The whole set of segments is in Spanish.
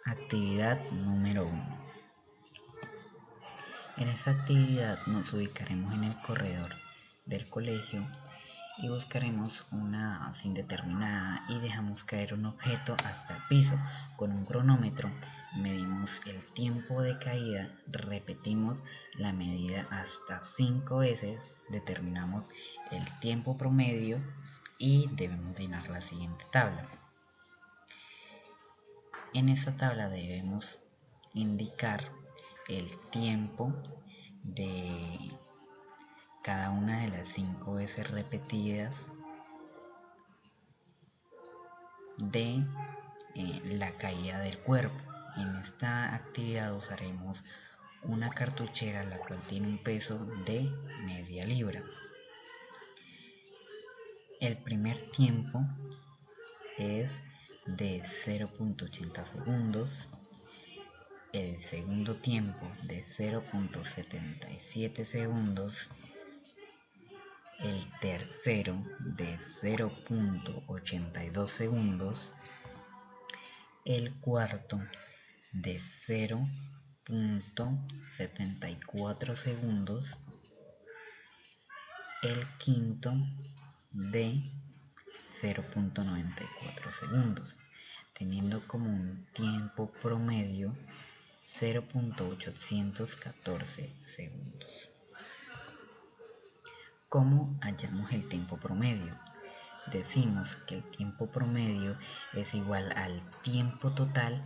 Actividad número 1. En esta actividad nos ubicaremos en el corredor del colegio y buscaremos una cinta determinada y dejamos caer un objeto hasta el piso. Con un cronómetro medimos el tiempo de caída, repetimos la medida hasta 5 veces, determinamos el tiempo promedio y debemos llenar la siguiente tabla. En esta tabla debemos indicar el tiempo de cada una de las 5 veces repetidas de la caída del cuerpo. En esta actividad usaremos una cartuchera la cual tiene un peso de media libra. El primer tiempo es de 0.80 segundos, el segundo tiempo de 0.77 segundos, el tercero de 0.82 segundos, el cuarto de 0.74 segundos, el quinto de 0.94 segundos, teniendo como un tiempo promedio 0.814 segundos. ¿Cómo hallamos el tiempo promedio? Decimos que el tiempo promedio es igual al tiempo total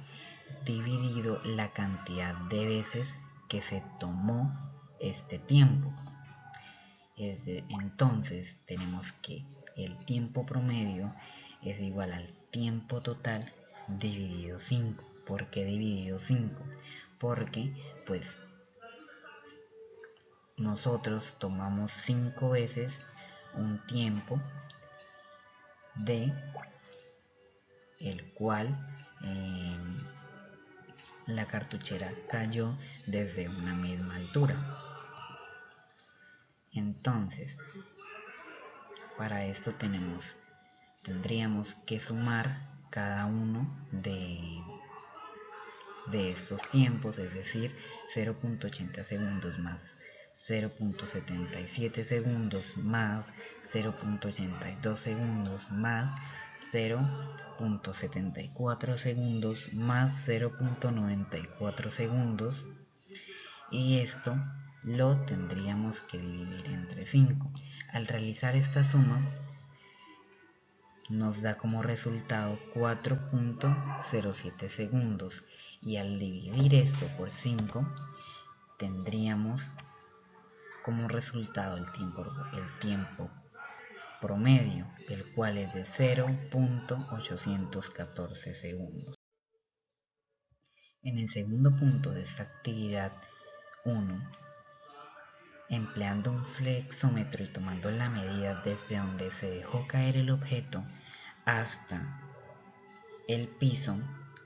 dividido la cantidad de veces que se tomó este tiempo. Entonces tenemos que el tiempo promedio es igual al tiempo total dividido 5. ¿Por qué dividido 5? Porque pues nosotros tomamos 5 veces un tiempo de el cual la cartuchera cayó desde una misma altura. Entonces, para esto tendríamos que sumar cada uno de estos tiempos, es decir, 0.80 segundos más 0.77 segundos más 0.82 segundos más 0.74 segundos más 0.94 segundos, y esto lo tendríamos que dividir entre 5. Al realizar esta suma nos da como resultado 4.07 segundos, y al dividir esto por 5 tendríamos como resultado el tiempo promedio, el cual es de 0.814 segundos. En el segundo punto de esta actividad 1, empleando un flexómetro y tomando la medida desde donde se dejó caer el objeto hasta el piso,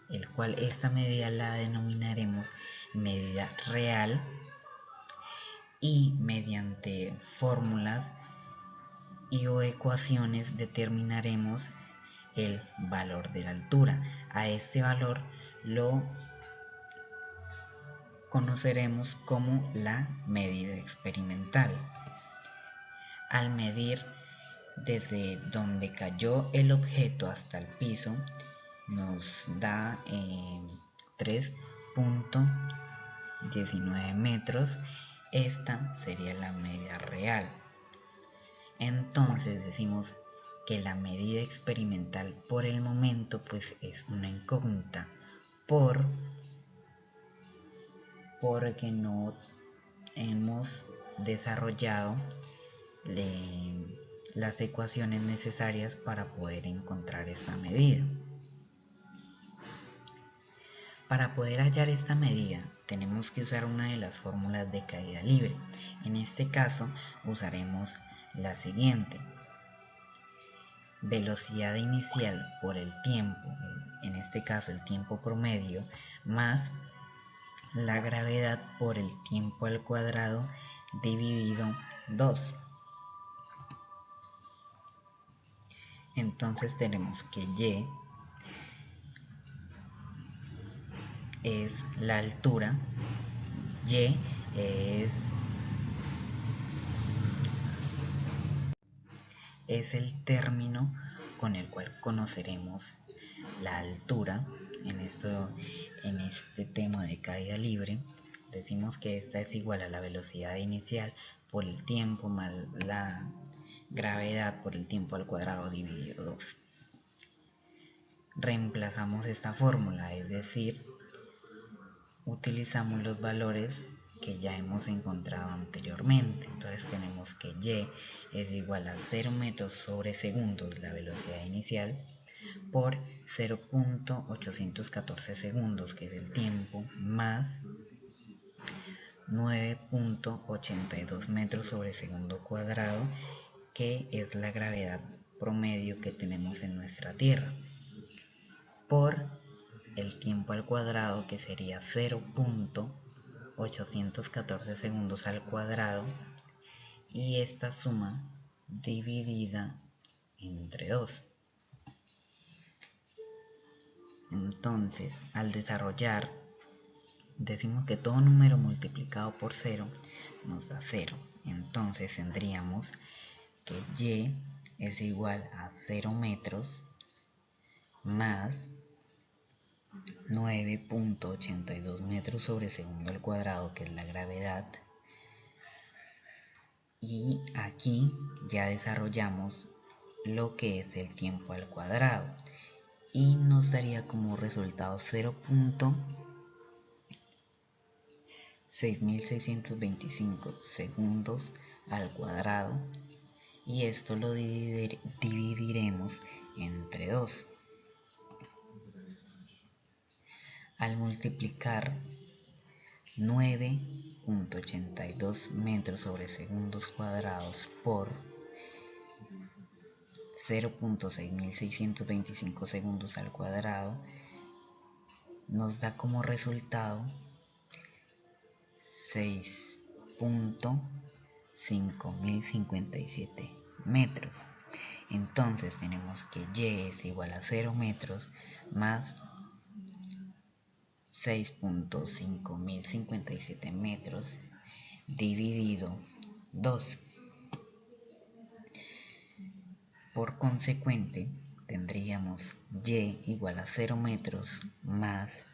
el cual esta medida la denominaremos medida real, y mediante fórmulas y o ecuaciones determinaremos el valor de la altura. A este valor lo conoceremos como la medida experimental. Al medir desde donde cayó el objeto hasta el piso, nos da 3.19 metros. Esta sería la medida real. Entonces decimos que la medida experimental por el momento pues es una incógnita, porque no hemos desarrollado las ecuaciones necesarias para poder encontrar esta medida. Para poder hallar esta medida tenemos que usar una de las fórmulas de caída libre. En este caso usaremos la siguiente: velocidad inicial por el tiempo, en este caso el tiempo promedio, más la gravedad por el tiempo al cuadrado dividido 2. Entonces tenemos que Y es la altura, y es el término con el cual conoceremos la altura. En este tema de caída libre, decimos que esta es igual a la velocidad inicial por el tiempo más la gravedad por el tiempo al cuadrado dividido 2. Reemplazamos esta fórmula, es decir, utilizamos los valores que ya hemos encontrado anteriormente. Entonces tenemos que y es igual a 0 metros sobre segundos, la velocidad inicial, por 0.814 segundos, que es el tiempo, más 9.82 metros sobre segundo cuadrado, que es la gravedad promedio que tenemos en nuestra Tierra, por el tiempo al cuadrado, que sería 0.814 segundos al cuadrado, y esta suma dividida entre 2. Entonces, al desarrollar, decimos que todo número multiplicado por 0 nos da 0. Entonces tendríamos que y es igual a 0 metros más 9.82 metros sobre segundo al cuadrado, que es la gravedad. Y aquí ya desarrollamos lo que es el tiempo al cuadrado, y nos daría como resultado 0.6625 segundos al cuadrado, y esto lo dividiremos entre 2. Al multiplicar 9.82 metros sobre segundos cuadrados por 0.6625 segundos al cuadrado, nos da como resultado 6.5057 metros. Entonces tenemos que y es igual a 0 metros más 6.5057 metros dividido 2. Por consecuente, tendríamos y igual a 0 metros más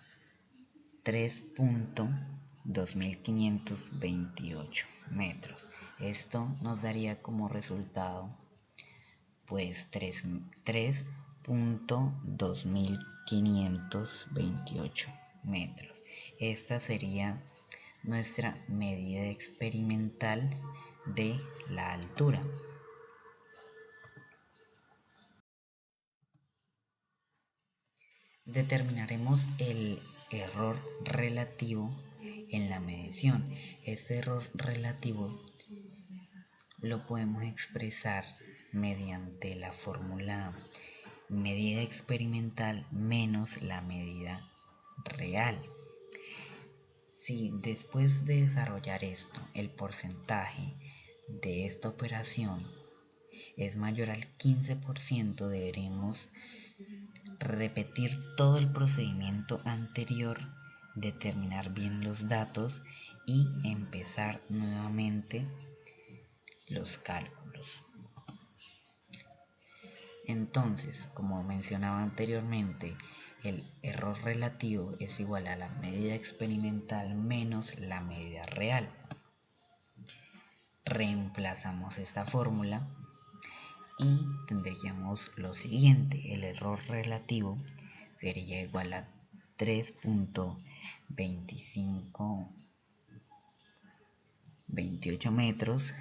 3.2528 metros. Esto nos daría como resultado pues 3.2528 metros. Esta sería nuestra medida experimental de la altura. Determinaremos el error relativo en la medición. Este error relativo lo podemos expresar mediante la fórmula medida experimental menos la medida real. Si después de desarrollar esto, el porcentaje de esta operación es mayor al 15%, deberemos repetir todo el procedimiento anterior, determinar bien los datos y empezar nuevamente los cálculos. Entonces, como mencionaba anteriormente, el error relativo es igual a la medida experimental menos la medida real. Reemplazamos esta fórmula y tendríamos lo siguiente: el error relativo sería igual a 3.2528 metros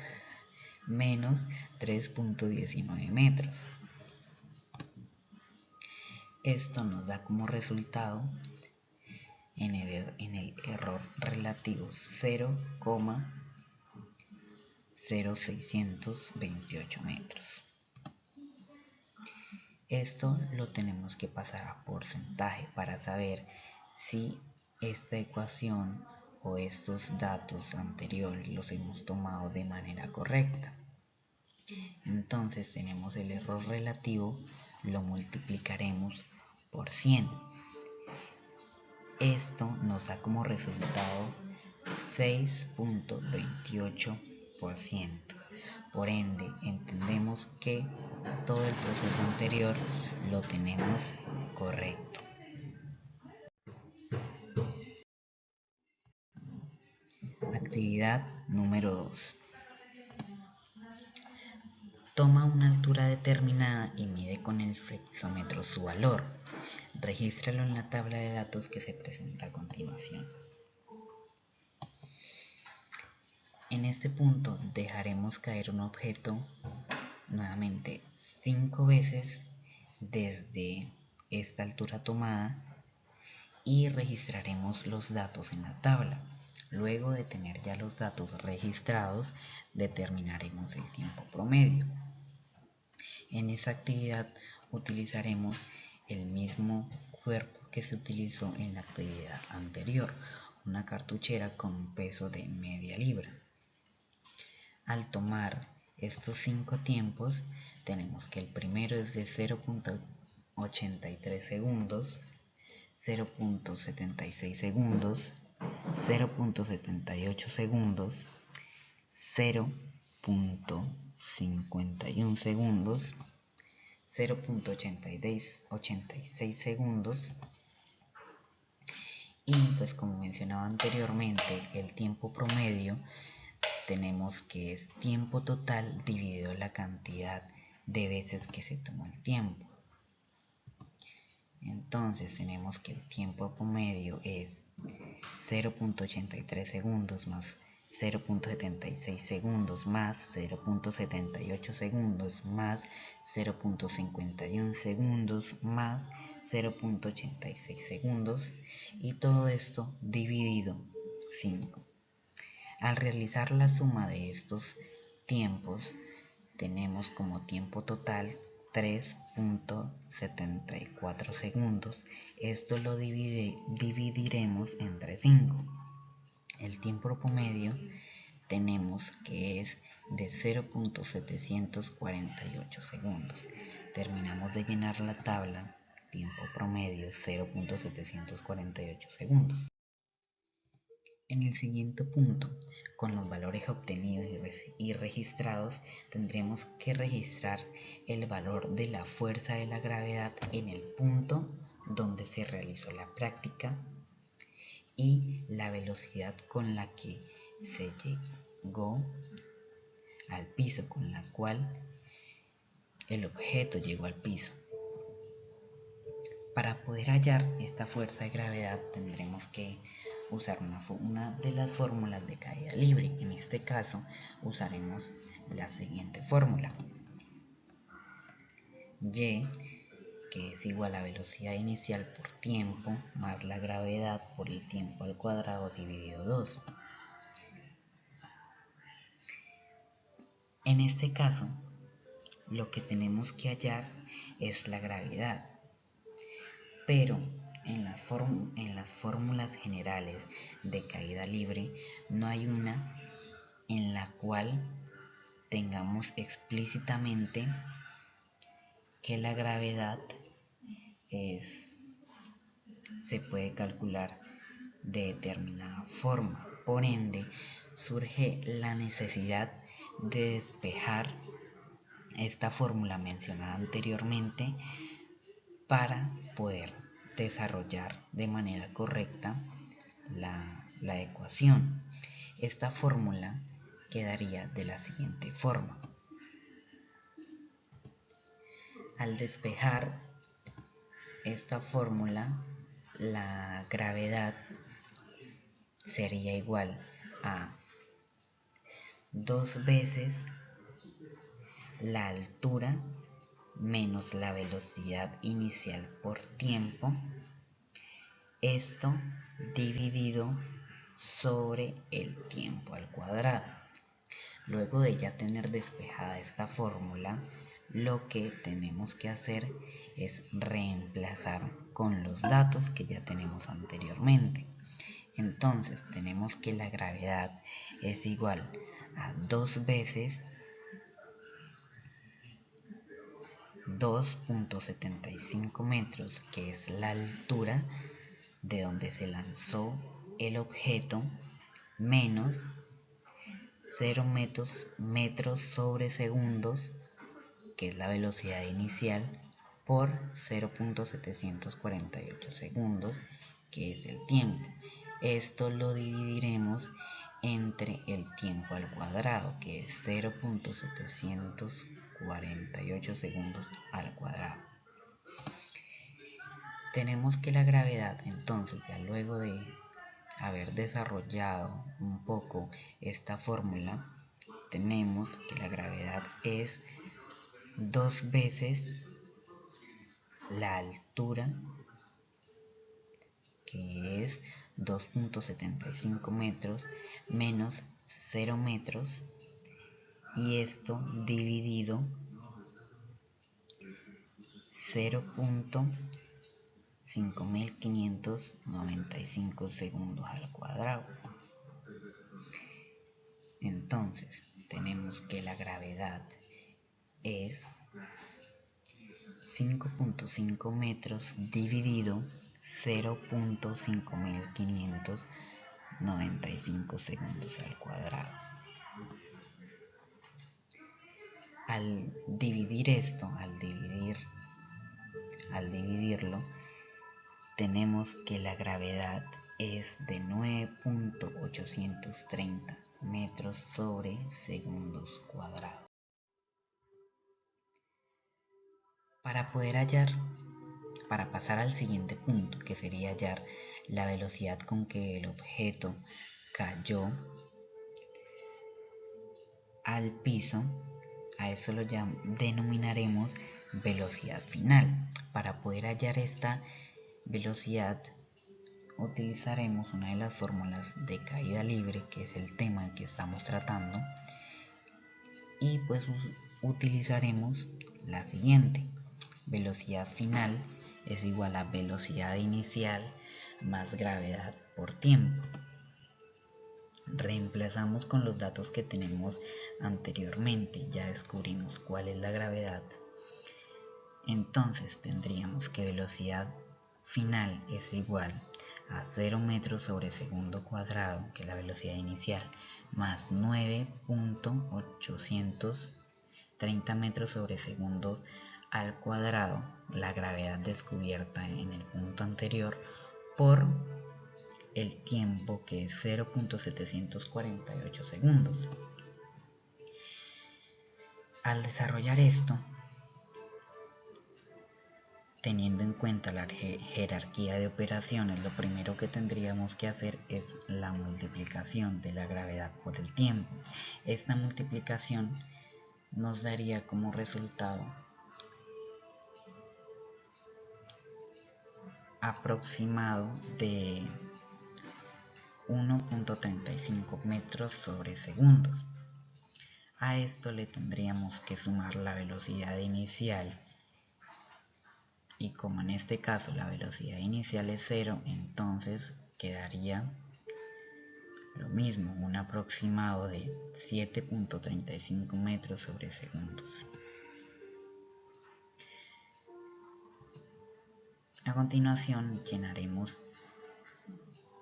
menos 3.19 metros. Esto nos da como resultado en el error relativo 0,0628 metros. Esto lo tenemos que pasar a porcentaje para saber si esta ecuación o estos datos anteriores los hemos tomado de manera correcta. Entonces tenemos el error relativo, lo multiplicaremos por 100. Esto nos da como resultado 6.28%. Por ende, entendemos que todo el proceso anterior lo tenemos correcto. Actividad número 2. Toma una altura determinada y mide con el flexómetro su valor. Regístralo en la tabla de datos que se presenta a continuación. En este punto dejaremos caer un objeto nuevamente 5 veces desde esta altura tomada y registraremos los datos en la tabla. Luego de tener ya los datos registrados, determinaremos el tiempo promedio. En esta actividad utilizaremos el mismo cuerpo que se utilizó en la actividad anterior, una cartuchera con un peso de media libra. Al tomar estos 5 tiempos, tenemos que el primero es de 0.83 segundos, 0.76 segundos, 0.78 segundos, 0.51 segundos, 0.86 segundos y pues como mencionaba anteriormente, el tiempo promedio tenemos que es tiempo total dividido la cantidad de veces que se tomó el tiempo. Entonces tenemos que el tiempo promedio es 0.83 segundos más 0.76 segundos más 0.78 segundos más 0.51 segundos más 0.86 segundos y todo esto dividido 5. Al realizar la suma de estos tiempos tenemos como tiempo total 3.74 segundos. Esto lo dividiremos entre 5. El tiempo promedio tenemos que es de 0.748 segundos. Terminamos de llenar la tabla, tiempo promedio 0.748 segundos. En el siguiente punto, con los valores obtenidos y registrados, tendremos que registrar el valor de la fuerza de la gravedad en el punto donde se realizó la práctica y la velocidad con la que se llegó al piso, con la cual el objeto llegó al piso. Para poder hallar esta fuerza de gravedad tendremos que usar una de las fórmulas de caída libre. En este caso usaremos la siguiente fórmula: Y, que es igual a velocidad inicial por tiempo más la gravedad por el tiempo al cuadrado dividido 2. En este caso, lo que tenemos que hallar es la gravedad, pero en las fórmulas generales de caída libre no hay una en la cual tengamos explícitamente que la gravedad se puede calcular de determinada forma. Por ende, surge la necesidad de despejar esta fórmula mencionada anteriormente para poder desarrollar de manera correcta la ecuación. Esta fórmula quedaría de la siguiente forma: al despejar esta fórmula, la gravedad sería igual a 2 veces la altura menos la velocidad inicial por tiempo, esto dividido sobre el tiempo al cuadrado. Luego de ya tener despejada esta fórmula, lo que tenemos que hacer es reemplazar con los datos que ya tenemos anteriormente. Entonces tenemos que la gravedad es igual a 2 veces 2.75 metros, que es la altura, de donde se lanzó el objeto menos 0 metros sobre segundos, que es la velocidad inicial, por 0.748 segundos, que es el tiempo. Esto lo dividiremos entre el tiempo al cuadrado, que es 0.748 segundos al cuadrado. Tenemos que la gravedad, entonces, ya luego de haber desarrollado un poco esta fórmula, tenemos que la gravedad es 2 veces la altura, que es 2.75 metros, menos 0 metros, y esto dividido 0.5595 segundos al cuadrado. Entonces tenemos que la gravedad es 5.5 metros dividido 0.5595 segundos al cuadrado. Al dividir esto, al dividirlo, tenemos que la gravedad es de 9.830 metros sobre segundos cuadrados. Para pasar al siguiente punto, que sería hallar la velocidad con que el objeto cayó al piso, a eso lo denominaremos velocidad final. Para poder hallar esta velocidad utilizaremos una de las fórmulas de caída libre, que es el tema que estamos tratando, y pues utilizaremos la siguiente: velocidad final es igual a velocidad inicial más gravedad por tiempo. Reemplazamos con los datos que tenemos anteriormente, ya descubrimos cuál es la gravedad. Entonces tendríamos que velocidad final es igual a 0 metros sobre segundo cuadrado, que es la velocidad inicial, más 9.830 metros sobre segundo al cuadrado, la gravedad descubierta en el punto anterior, por el tiempo, que es 0.748 segundos. Al desarrollar esto, teniendo en cuenta la jerarquía de operaciones, lo primero que tendríamos que hacer es la multiplicación de la gravedad por el tiempo. Esta multiplicación nos daría como resultado aproximado de 1.35 metros sobre segundos. A esto le tendríamos que sumar la velocidad inicial, y como en este caso la velocidad inicial es 0, entonces quedaría lo mismo, un aproximado de 7.35 metros sobre segundos. A continuación llenaremos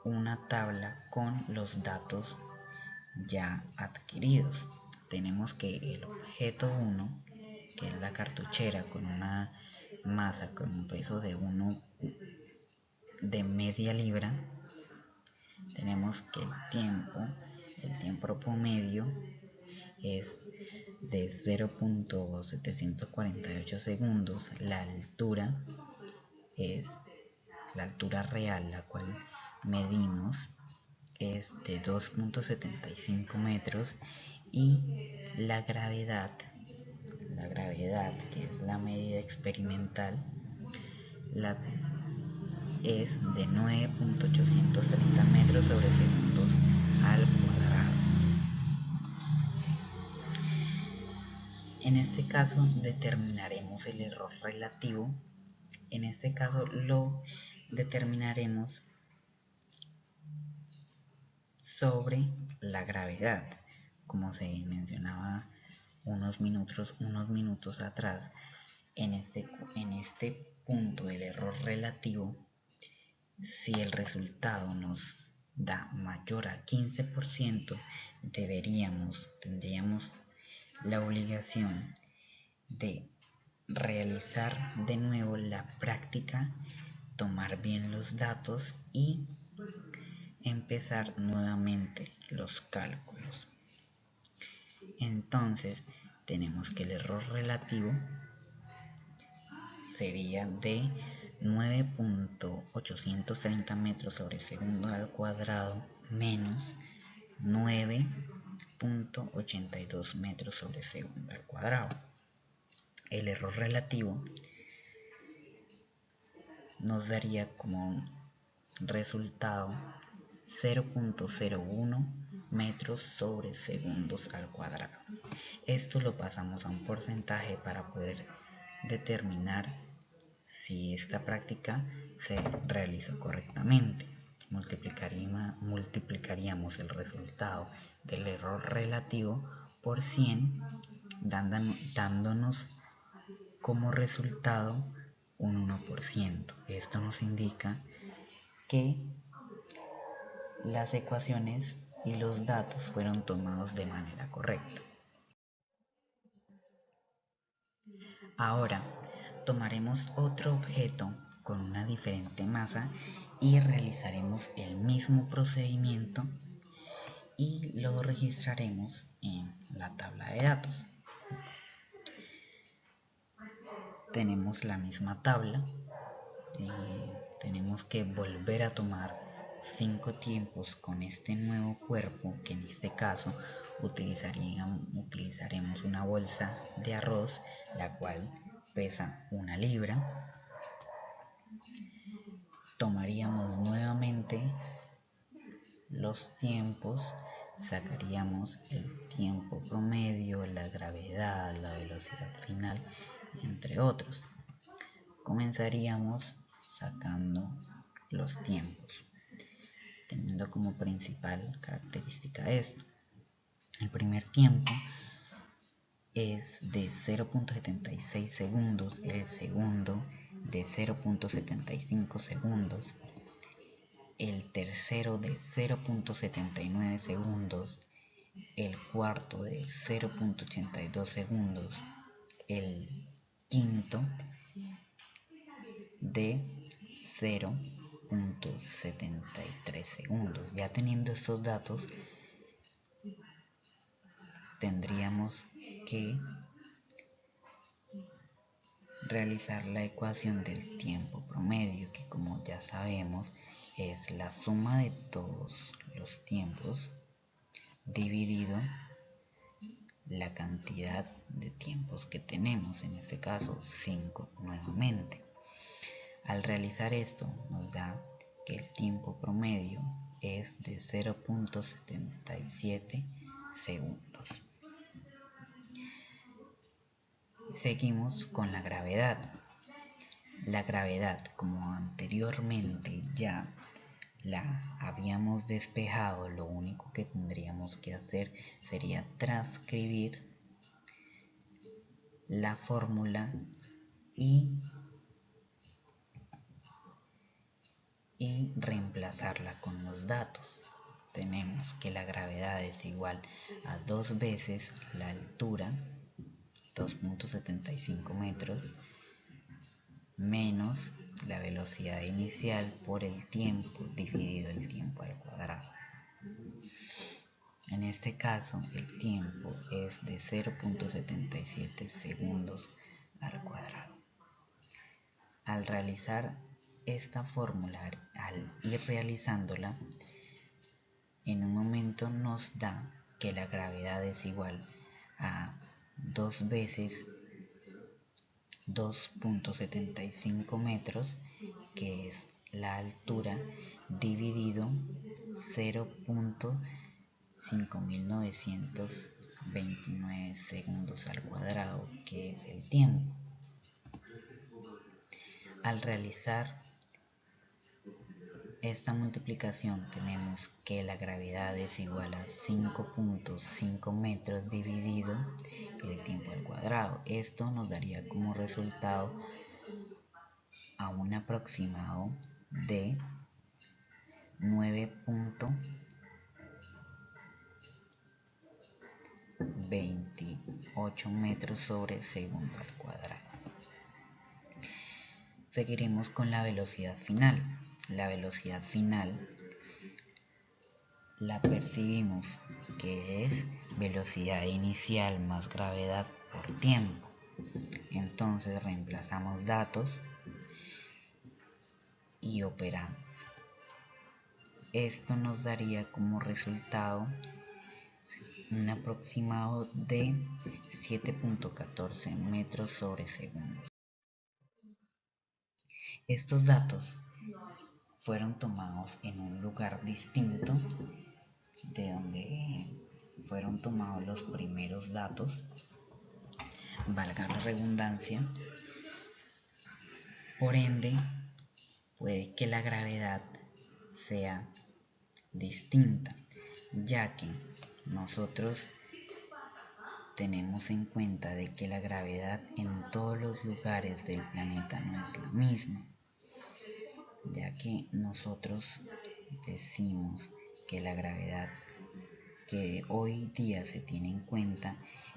una tabla con los datos ya adquiridos. Tenemos que el objeto 1, que es la cartuchera con una masa con un peso de media libra, tenemos que el tiempo promedio es de 0.748 segundos, la altura es la altura real, la cual medimos, es de 2.75 metros, y la gravedad, que es la medida experimental, es de 9.830 metros sobre segundos al cuadrado. En este caso determinaremos el error relativo. En este caso lo determinaremos sobre la gravedad, como se mencionaba unos minutos atrás. En este punto del error relativo Si el resultado nos da mayor a 15%, tendríamos la obligación de realizar de nuevo la práctica, tomar bien los datos y empezar nuevamente los cálculos. Entonces tenemos que el error relativo sería de 9.830 metros sobre segundo al cuadrado menos 9.82 metros sobre segundo al cuadrado. El error relativo nos daría como resultado 0.01 metros sobre segundos al cuadrado. Esto lo pasamos a un porcentaje para poder determinar si esta práctica se realizó correctamente. Multiplicaríamos el resultado del error relativo por 100, dándonos como resultado un 1%. Esto nos indica que las ecuaciones y los datos fueron tomados de manera correcta. Ahora tomaremos otro objeto con una diferente masa y realizaremos el mismo procedimiento y lo registraremos en la tabla de datos. Tenemos la misma tabla y tenemos que volver a tomar 5 tiempos con este nuevo cuerpo, que en este caso utilizaremos una bolsa de arroz, la cual pesa 1 libra. Tomaríamos nuevamente los tiempos, sacaríamos el tiempo promedio, la gravedad, la velocidad final, entre otros. Comenzaríamos sacando los tiempos, teniendo como principal característica esto. El primer tiempo es de 0.76 segundos, el segundo de 0.75 segundos, el tercero de 0.79 segundos, el cuarto de 0.82 segundos, el quinto de 0.73 segundos. Ya teniendo estos datos, tendríamos que realizar la ecuación del tiempo promedio, que como ya sabemos es la suma de todos los tiempos dividido la cantidad de tiempos que tenemos, en este caso 5 nuevamente. Al realizar esto nos da que el tiempo promedio es de 0.77 segundos. Seguimos con la gravedad. La gravedad, como anteriormente ya la habíamos despejado, lo único que tendríamos que hacer sería transcribir la fórmula y reemplazarla con los datos. Tenemos que la gravedad es igual a 2 veces la altura, 2.75 metros, menos la velocidad inicial por el tiempo dividido el tiempo al cuadrado. En este caso el tiempo es de 0.77 segundos al cuadrado. Al realizar esta fórmula, al ir realizándola, en un momento nos da que la gravedad es igual a 2 veces 2.75 metros, que es la altura, dividido 0.5929 segundos al cuadrado, que es el tiempo. Al realizar esta multiplicación tenemos que la gravedad es igual a 5.5 metros dividido el tiempo al cuadrado. Esto nos daría como resultado a un aproximado de 9.28 metros sobre segundo al cuadrado. Seguiremos con la velocidad final. La velocidad final la percibimos que es velocidad inicial más gravedad por tiempo. Entonces reemplazamos datos y operamos. Esto nos daría como resultado un aproximado de 7.14 metros sobre segundo. Estos datos fueron tomados en un lugar distinto de donde fueron tomados los primeros datos, valga la redundancia. Por ende, puede que la gravedad sea distinta, ya que nosotros tenemos en cuenta de que la gravedad en todos los lugares del planeta no es la misma, ya que nosotros decimos que la gravedad que hoy día se tiene en cuenta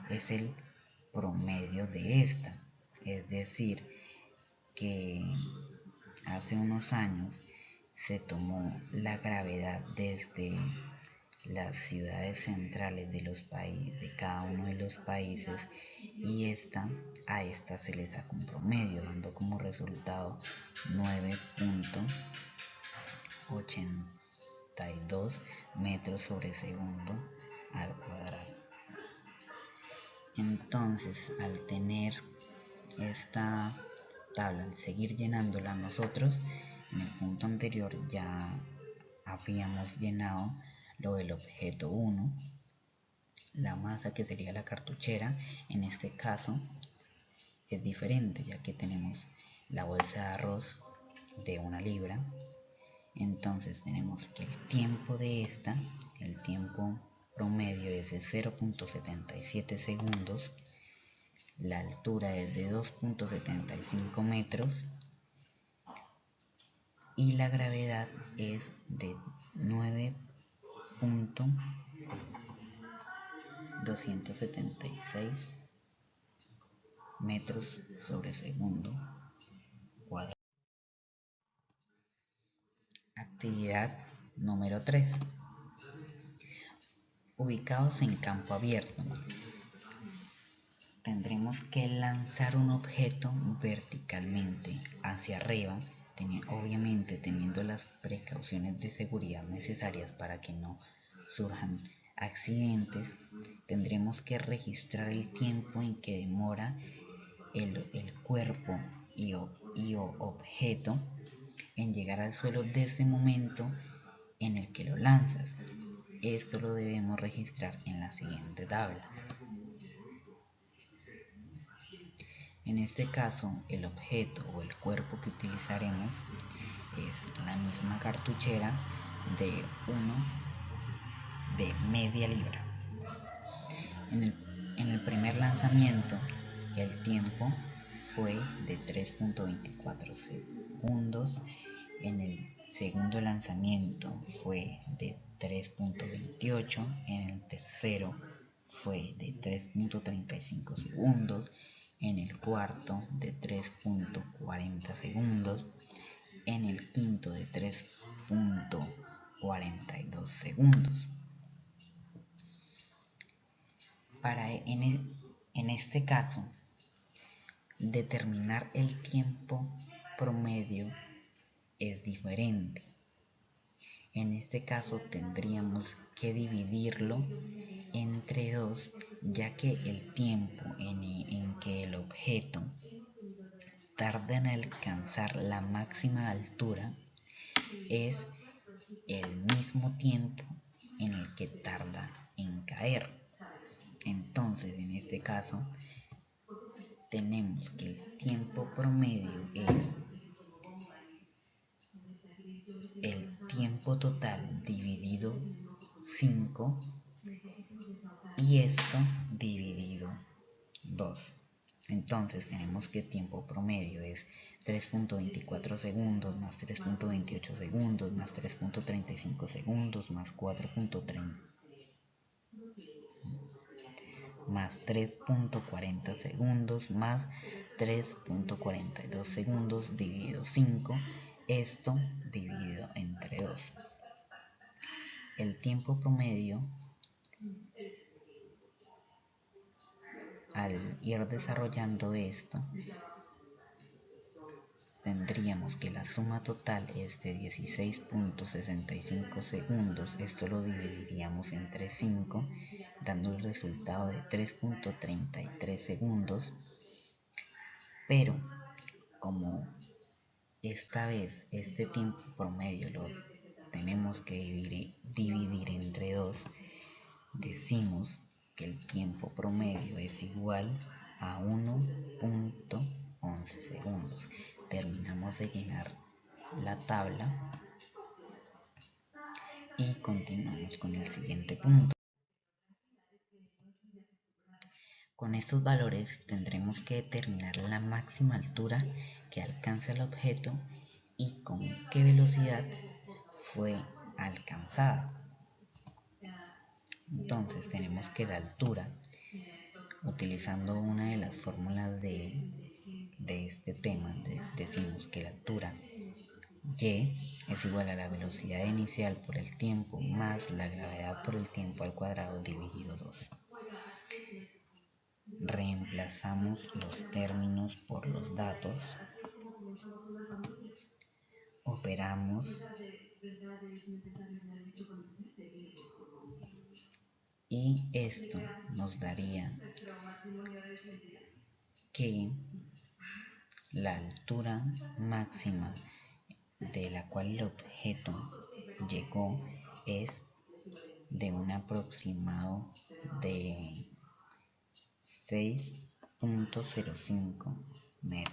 es el promedio de esta, es decir, que hace unos años se tomó la gravedad desde las ciudades centrales de los países, de cada uno de los países, y a esta se le saca un promedio, dando como resultado 9.82 metros sobre segundo al cuadrado. Entonces, al tener esta tabla, al seguir llenándola nosotros, en el punto anterior ya habíamos llenado lo del objeto 1, la masa que sería la cartuchera. En este caso es diferente, ya que tenemos la bolsa de arroz de 1 libra. Entonces tenemos que el tiempo de esta, el tiempo promedio es de 0.77 segundos, la altura es de 2.75 metros y la gravedad es de 9.276 metros sobre segundo cuadrado. Actividad número 3. Ubicados en campo abierto, tendremos que lanzar un objeto verticalmente hacia arriba, obviamente teniendo las precauciones de seguridad necesarias para que no surjan accidentes. Tendremos que registrar el tiempo en que demora el cuerpo y objeto en llegar al suelo desde el momento en el que lo lanzas. Esto lo debemos registrar en la siguiente tabla. En este caso, el objeto o el cuerpo que utilizaremos es la misma cartuchera de media libra. En el primer lanzamiento, el tiempo fue de 3.24 segundos. En el segundo lanzamiento fue de 3.28. En el tercero fue de 3.35 segundos. En el cuarto de 3.40 segundos, en el quinto de 3.42 segundos. En este caso, determinar el tiempo promedio es diferente. En este caso tendríamos que dividirlo entre 2, ya que el tiempo en que el objeto tarda en alcanzar la máxima altura es el mismo tiempo en el que tarda en caer. Entonces, en este caso, tenemos que el tiempo promedio es el tiempo total dividido 5 y esto dividido 2. Entonces tenemos que tiempo promedio es 3.24 segundos más 3.28 segundos más 3.35 segundos más 4.30 más 3.40 segundos más 3.42 segundos dividido 5, esto dividido entre 2. El tiempo promedio, al ir desarrollando esto, tendríamos que la suma total es de 16.65 segundos. Esto lo dividiríamos entre 5, dando el resultado de 3.33 segundos. Pero como esta vez este tiempo promedio lo tenemos que dividir entre 2, decimos que el tiempo promedio es igual a 1.11 segundos. Terminamos de llenar la tabla y continuamos con el siguiente punto. Con estos valores tendremos que determinar la máxima altura que alcanza el objeto y con qué velocidad fue alcanzada. Entonces tenemos que la altura, utilizando una de las fórmulas de este tema, decimos que la altura y es igual a la velocidad inicial por el tiempo más la gravedad por el tiempo al cuadrado dividido 2. Reemplazamos los términos por los datos, operamos y esto nos daría que la altura máxima de la cual el objeto llegó es de un aproximado de 6.05 metros.